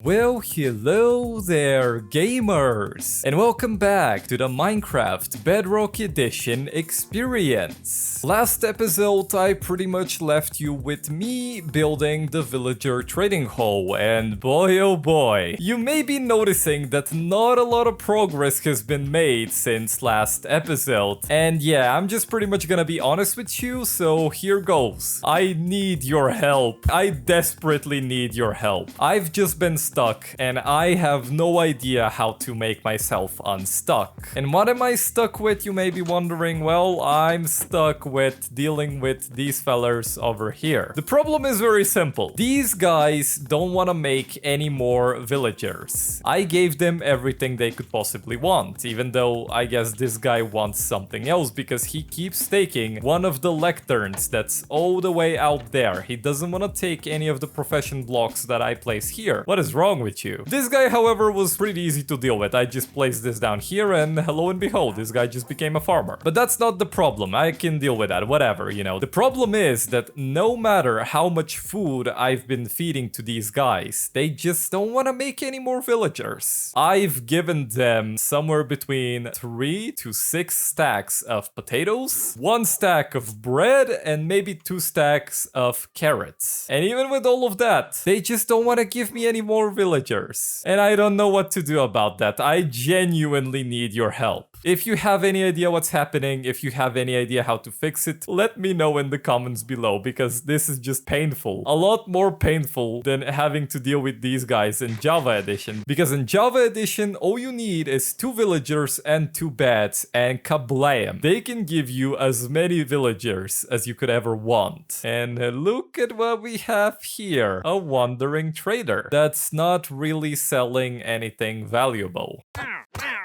Well, hello there, gamers! And welcome back to the Minecraft Bedrock Edition experience. Last episode, I pretty much left you with me building the villager trading hall, and boy oh boy, you may be noticing that not a lot of progress has been made since last episode. And yeah, I'm just pretty much gonna be honest with you, so here goes. I need your help. I desperately need your help. I've just been stuck and I have no idea how to make myself unstuck. And what am I stuck with, you may be wondering? Well, I'm stuck with dealing with these fellers over here. The problem is very simple. These guys don't want to make any more villagers. I gave them everything they could possibly want, even though I guess this guy wants something else because he keeps taking one of the lecterns that's all the way out there. He doesn't want to take any of the profession blocks that I place here. What is wrong with you? This guy, however, was pretty easy to deal with. I just placed this down here and hello and behold, this guy just became a farmer. But that's not the problem. I can deal with that, whatever, you know. The problem is that no matter how much food I've been feeding to these guys, they just don't want to make any more villagers. I've given them somewhere between 3 to 6 stacks of potatoes, 1 stack of bread, and maybe 2 stacks of carrots. And even with all of that, they just don't want to give me any more villagers. And I don't know what to do about that. I genuinely need your help. If you have any idea what's happening, if you have any idea how to fix it, let me know in the comments below, because this is just painful. A lot more painful than having to deal with these guys in Java Edition. Because in Java Edition, all you need is 2 villagers and 2 beds, and kablam. They can give you as many villagers as you could ever want. And look at what we have here. A wandering trader that's not really selling anything valuable.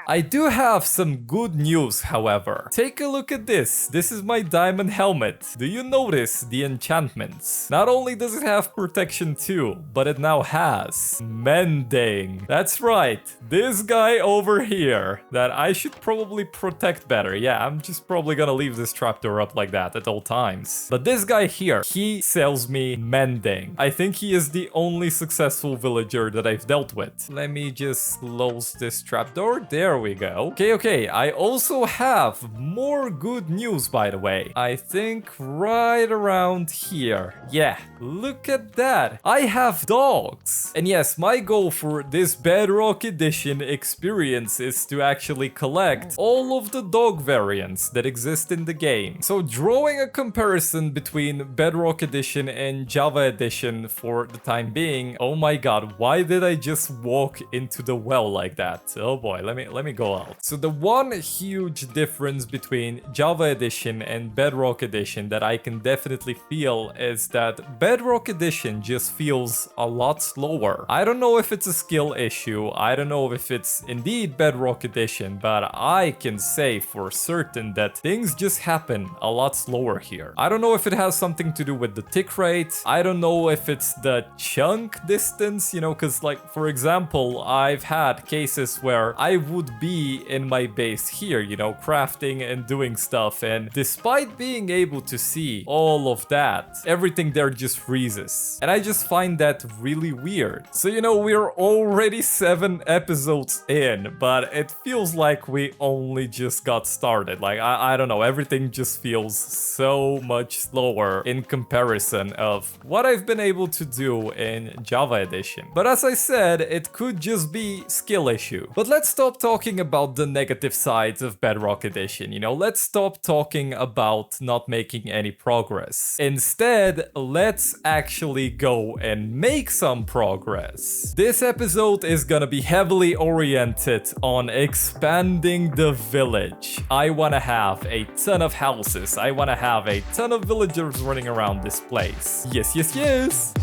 I do have some good news, however. Take a look at this. This is my diamond helmet. Do you notice the enchantments? Not only does it have protection 2, but it now has mending. That's right. This guy over here that I should probably protect better. Yeah, I'm just probably gonna leave this trapdoor up like that at all times. But this guy here, he sells me mending. I think he is the only successful villager that I've dealt with. Let me just close this trapdoor. There we go. Okay, I also have more good news, by the way. I think right around here. Yeah, look at that. I have dogs. And yes, my goal for this Bedrock Edition experience is to actually collect all of the dog variants that exist in the game. So drawing a comparison between Bedrock Edition and Java Edition for the time being, oh my god, why did I just walk into the well like that? Oh boy, let me go out. So the one huge difference between Java Edition and Bedrock Edition that I can definitely feel is that Bedrock Edition just feels a lot slower. I don't know if it's a skill issue, I don't know if it's indeed Bedrock Edition, but I can say for certain that things just happen a lot slower here. I don't know if it has something to do with the tick rate, I don't know if it's the chunk distance, you know, because like for example, I've had cases where I would be in my base here, you know, crafting and doing stuff, and despite being able to see all of that, everything there just freezes. And I just find that really weird. So, you know, we're already 7 episodes in, but it feels like we only just got started. Like, I don't know, everything just feels so much slower in comparison of what I've been able to do in Java Edition. But as I said, it could just be skill issue. But let's stop talking about the negative sides of Bedrock Edition, you know, let's stop talking about not making any progress. Instead, let's actually go and make some progress. This episode is gonna be heavily oriented on expanding the village. I wanna have a ton of houses, I wanna have a ton of villagers running around this place. Yes, yes, yes!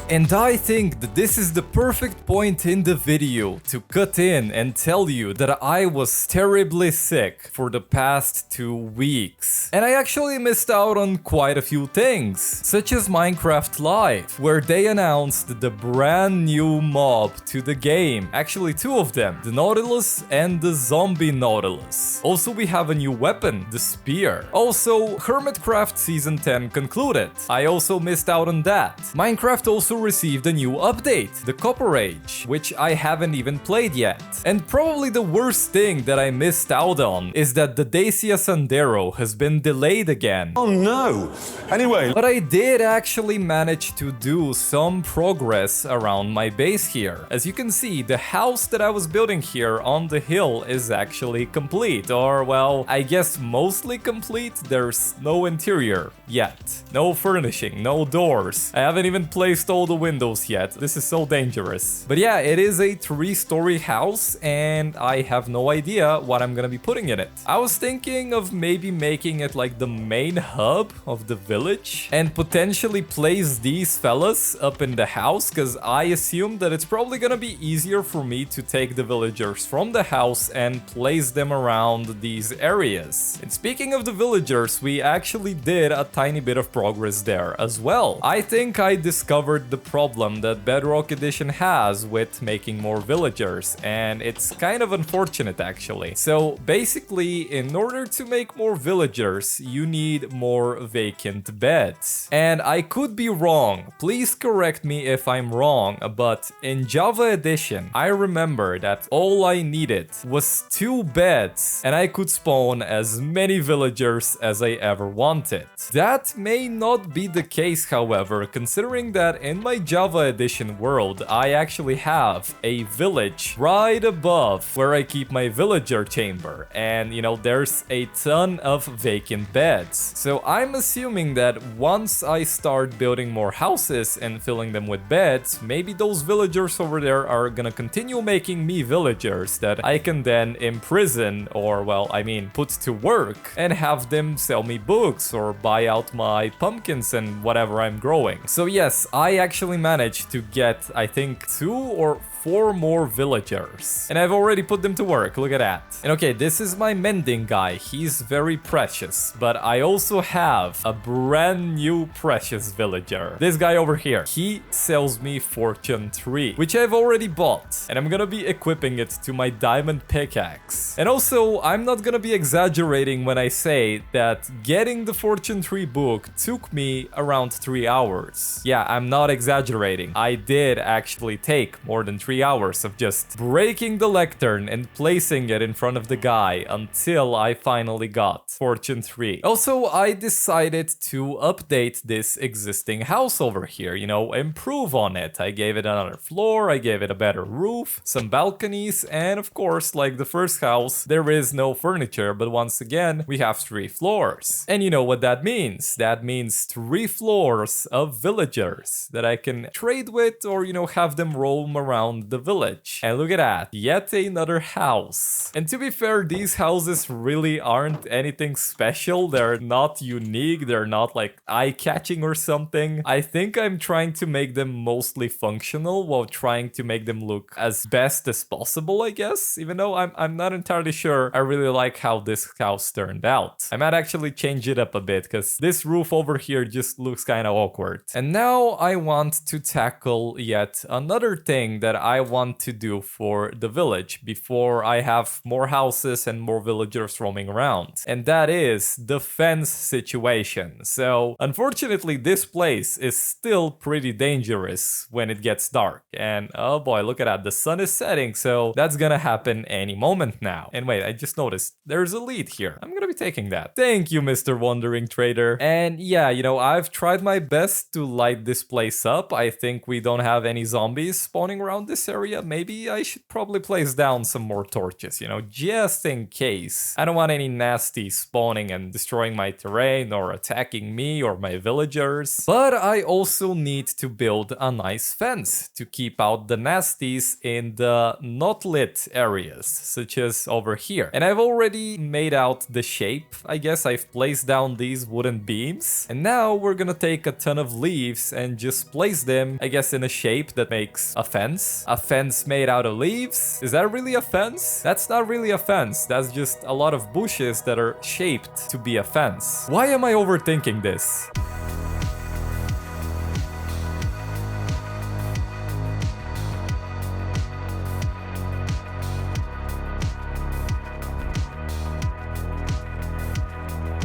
And I think that this is the perfect point in the video to cut in and tell you that I was terribly sick for the past 2 weeks. And I actually missed out on quite a few things, such as Minecraft Live, where they announced the brand new mob to the game. Actually, 2 of them, the Nautilus and the Zombie Nautilus. Also, we have a new weapon, the Spear. Also, Hermitcraft Season 10 concluded. I also missed out on that. Minecraft also received a new update, the Copper Age, which I haven't even played yet. And probably the worst thing that I missed out on is that the Dacia Sandero has been delayed again. Oh no! Anyway... But I did actually manage to do some progress around my base here. As you can see, the house that I was building here on the hill is actually complete. Or, well, I guess mostly complete. There's no interior yet. No furnishing, no doors. I haven't even placed all the windows yet. This is so dangerous. But yeah, it is a 3-story house and I have no idea what I'm gonna be putting in it. I was thinking of maybe making it like the main hub of the village and potentially place these fellas up in the house, because I assume that it's probably gonna be easier for me to take the villagers from the house and place them around these areas. And speaking of the villagers, we actually did a tiny bit of progress there as well. I think I discovered the problem that Bedrock Edition has with making more villagers, and it's kind of unfortunate actually. So basically, in order to make more villagers, you need more vacant beds. And I could be wrong, please correct me if I'm wrong, but in Java Edition, I remember that all I needed was 2 beds and I could spawn as many villagers as I ever wanted. That may not be the case, however, considering that in my Java Edition world, I actually have a village right above where I keep my villager chamber. And, you know, there's a ton of vacant beds. So I'm assuming that once I start building more houses and filling them with beds, maybe those villagers over there are gonna continue making me villagers that I can then imprison, or, well, I mean, put to work and have them sell me books or buy out my pumpkins and whatever I'm growing. So yes, I actually managed to get, I think, 2 or 4 more villagers. And I've already put them to work, look at that. And okay, this is my mending guy, he's very precious. But I also have a brand new precious villager. This guy over here, he sells me Fortune 3, which I've already bought. And I'm gonna be equipping it to my diamond pickaxe. And also, I'm not gonna be exaggerating when I say that getting the Fortune 3 book took me around 3 hours. Yeah, I'm not exaggerating. I did actually take more than 3 hours of just breaking the lectern and placing it in front of the guy until I finally got Fortune 3. Also, I decided to update this existing house over here, you know, improve on it. I gave it another floor, I gave it a better roof, some balconies, and of course, like the first house, there is no furniture, but once again, we have 3 floors. And you know what that means? That means 3 floors of villagers that I can trade with or, you know, have them roam around the village. And look at that, yet another house. And to be fair, these houses really aren't anything special. They're not unique, they're not like eye-catching or something. I think I'm trying to make them mostly functional while trying to make them look as best as possible, I guess. Even though I'm not entirely sure I really like how this house turned out. I might actually change it up a bit because this roof over here just looks kind of awkward. And now I want to tackle yet another thing that I want to do for the village before I have more houses and more villagers roaming around. And that is the fence situation. So unfortunately, this place is still pretty dangerous when it gets dark. And oh boy, look at that, the sun is setting, so that's gonna happen any moment now. And wait, I just noticed there's a lead here. I'm gonna be taking that. Thank you, Mr. Wandering Trader. And yeah, you know, I've tried my best to light this place up. I think we don't have any zombies spawning around this this area, maybe I should probably place down some more torches, you know, just in case. I don't want any nasty spawning and destroying my terrain or attacking me or my villagers. But I also need to build a nice fence to keep out the nasties in the not lit areas, such as over here. And I've already made out the shape. I guess I've placed down these wooden beams. And now we're gonna take a ton of leaves and just place them, I guess, in a shape that makes a fence. A fence made out of leaves? Is that really a fence? That's not really a fence. That's just a lot of bushes that are shaped to be a fence. Why am I overthinking this?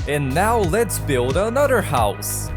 And now let's build another house.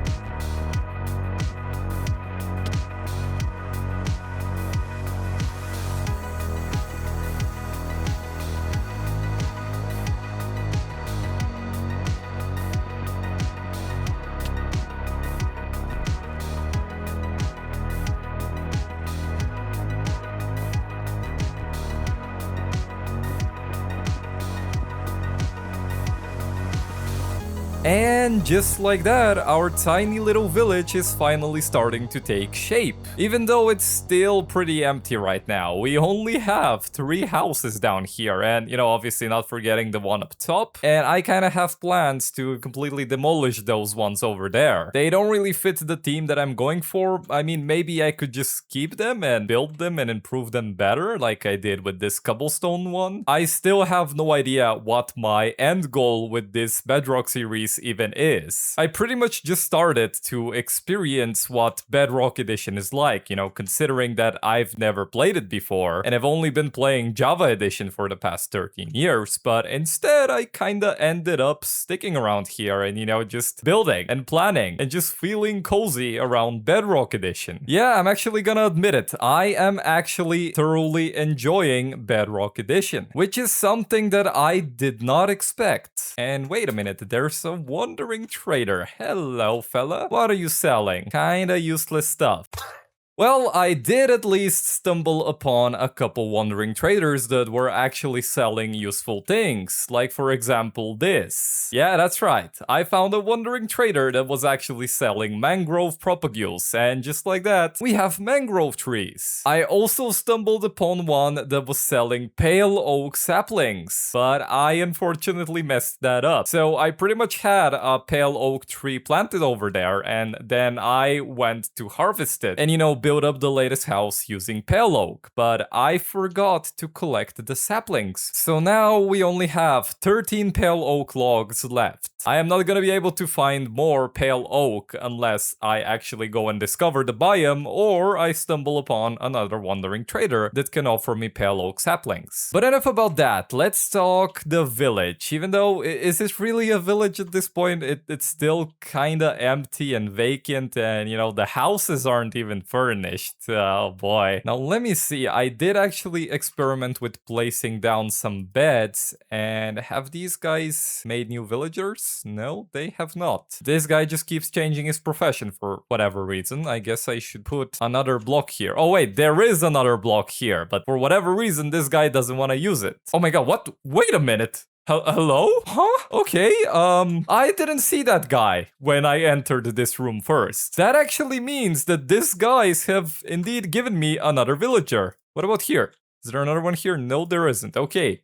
And just like that, our tiny little village is finally starting to take shape. Even though it's still pretty empty right now. We only have 3 houses down here and, you know, obviously not forgetting the one up top. And I kind of have plans to completely demolish those ones over there. They don't really fit the theme that I'm going for. I mean, maybe I could just keep them and build them and improve them better like I did with this cobblestone one. I still have no idea what my end goal with this Bedrock series even is. I pretty much just started to experience what Bedrock Edition is like, you know, considering that I've never played it before and I've only been playing Java Edition for the past 13 years, but instead I kinda ended up sticking around here and, you know, just building and planning and just feeling cozy around Bedrock Edition. Yeah, I'm actually gonna admit it, I am actually thoroughly enjoying Bedrock Edition, which is something that I did not expect. And wait a minute, there's a wandering trader. Hello, fella. What are you selling? Kinda useless stuff. Well, I did at least stumble upon a couple wandering traders that were actually selling useful things, like for example this. Yeah, that's right, I found a wandering trader that was actually selling mangrove propagules, and just like that, we have mangrove trees. I also stumbled upon one that was selling pale oak saplings, but I unfortunately messed that up. So I pretty much had a pale oak tree planted over there, and then I went to harvest it, and you know, build up the latest house using pale oak, but I forgot to collect the saplings. So now we only have 13 pale oak logs left. I am not gonna be able to find more pale oak unless I actually go and discover the biome or I stumble upon another wandering trader that can offer me pale oak saplings. But enough about that, let's talk the village. Even though, is it really a village at this point? It's still kinda empty and vacant and, you know, the houses aren't even furnished. Oh boy. Now let me see, I did actually experiment with placing down some beds, and have these guys made new villagers? No, they have not. This guy just keeps changing his profession for whatever reason. I guess I should put another block here. Oh wait, there is another block here, but for whatever reason this guy doesn't want to use it. Oh my god, what? Wait a minute. Hello? Huh? Okay, I didn't see that guy when I entered this room first. That actually means that these guys have indeed given me another villager. What about here? Is there another one here? No, there isn't. Okay.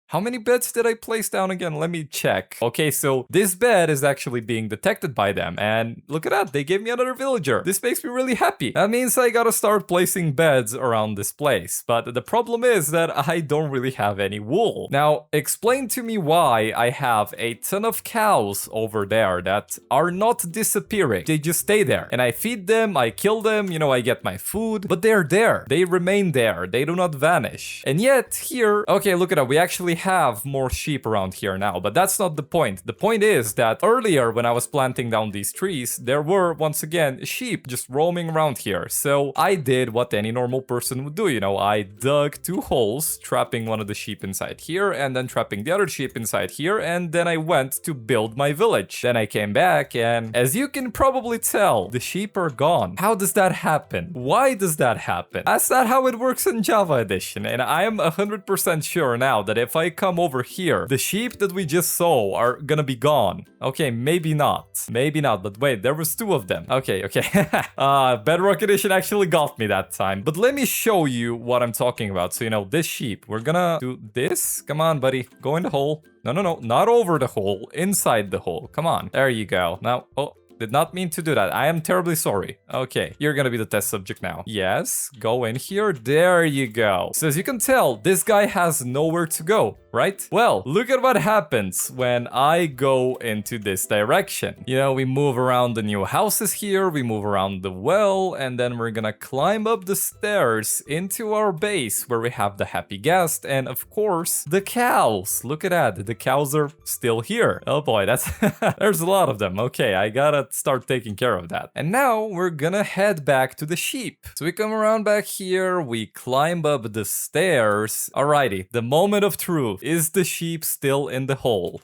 How many beds did I place down again? Let me check. Okay, so this bed is actually being detected by them. And look at that, they gave me another villager. This makes me really happy. That means I gotta start placing beds around this place. But the problem is that I don't really have any wool. Now, explain to me why I have a ton of cows over there that are not disappearing. They just stay there. And I feed them, I kill them, you know, I get my food. But they're there. They remain there. They do not vanish. And yet, here... Okay, look at that. We actually have more sheep around here now, but that's not the point. The point is that earlier when I was planting down these trees, there were once again sheep just roaming around here. So I did what any normal person would do, you know, I dug 2 holes, trapping one of the sheep inside here and then trapping the other sheep inside here, and then I went to build my village. Then I came back and as you can probably tell, the sheep are gone. How does that happen? Why does that happen? That's not how it works in Java Edition, and I am 100% sure now that if I come over here, the sheep that we just saw are gonna be gone. Okay, maybe not. Maybe not, but wait, there was 2 of them. Okay. Bedrock Edition actually got me that time. But let me show you what I'm talking about. So, you know, this sheep, we're gonna do this. Come on, buddy, go in the hole. No, not over the hole, inside the hole. Come on, there you go. Now, oh, did not mean to do that. I am terribly sorry. Okay, you're gonna be the test subject now. Yes, go in here. There you go. So as you can tell, this guy has nowhere to go, right? Well, look at what happens when I go into this direction. You know, we move around the new houses here, we move around the well, and then we're gonna climb up the stairs into our base where we have the happy Ghast and of course the cows. Look at that, the cows are still here. Oh boy, that's there's a lot of them. Okay, I gotta start taking care of that. And now we're gonna head back to the sheep. So we come around back here, we climb up the stairs. Alrighty, the moment of truth. Is the sheep still in the hole?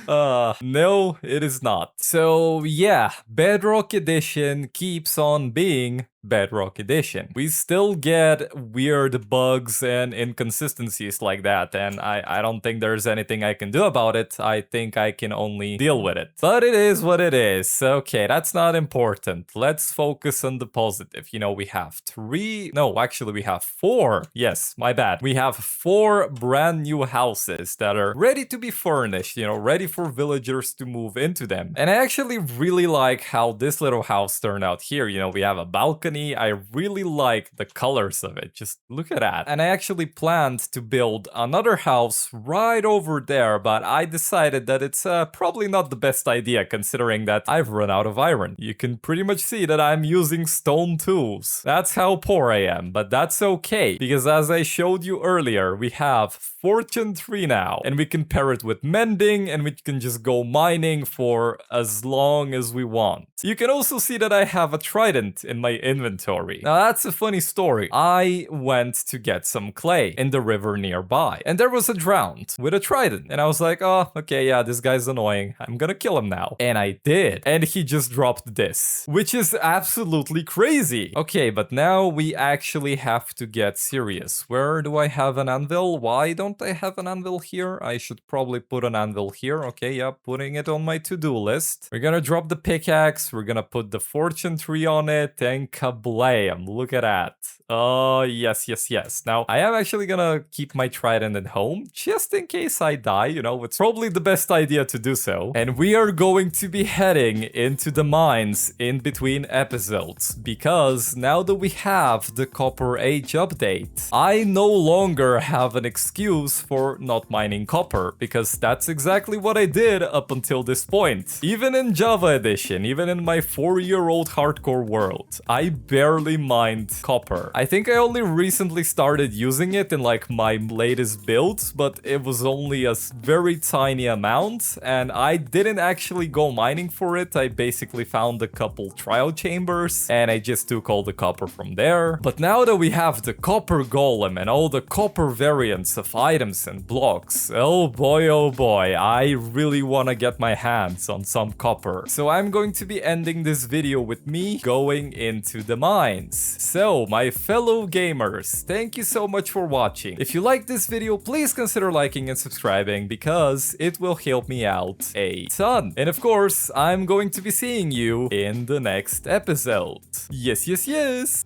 No, it is not. So yeah, Bedrock Edition keeps on being Bedrock Edition. We still get weird bugs and inconsistencies like that, and I don't think there's anything I can do about it. I think I can only deal with it. But it is what it is. Okay, that's not important. Let's focus on the positive. You know, we have 3... No, actually we have 4. Yes, my bad. We have 4 brand new houses that are ready to be furnished, you know, ready for villagers to move into them. And I actually really like how this little house turned out here. You know, we have a balcony. I really like the colors of it. Just look at that. And I actually planned to build another house right over there, but I decided that it's probably not the best idea considering that I've run out of iron. You can pretty much see that I'm using stone tools. That's how poor I am, but that's okay because as I showed you earlier, we have Fortune 3 now and we can pair it with mending and we can just go mining for as long as we want. You can also see that I have a trident in my inventory. Now that's a funny story. I went to get some clay in the river nearby and there was a drowned with a trident and I was like, oh, okay, yeah, this guy's annoying. I'm gonna kill him now. And I did. And he just dropped this, which is absolutely crazy. Okay, but now we actually have to get serious. Where do I have an anvil? Why don't I have an anvil here? I should probably put an anvil here. Okay, yeah, putting it on my to-do list. We're gonna drop the pickaxe. We're gonna put the fortune tree on it and kablam. Look at that. Oh, yes. Now, I am actually gonna keep my trident at home just in case I die. You know, it's probably the best idea to do so. And we are going to be heading into the mines in between episodes because now that we have the Copper Age update, I no longer have an excuse for not mining copper because that's exactly what I did up until this point. Even in Java Edition, even in my 4-year-old hardcore world, I barely mined copper. I think I only recently started using it in like my latest builds, but it was only a very tiny amount and I didn't actually go mining for it. I basically found a couple trial chambers and I just took all the copper from there. But now that we have the copper golem and all the copper variants of items and blocks, oh boy, I really want to get my hands on some copper. So I'm going to be ending this video with me going into the mines. So my fellow gamers, thank you so much for watching. If you like this video, please consider liking and subscribing because it will help me out a ton. And of course, I'm going to be seeing you in the next episode. Yes.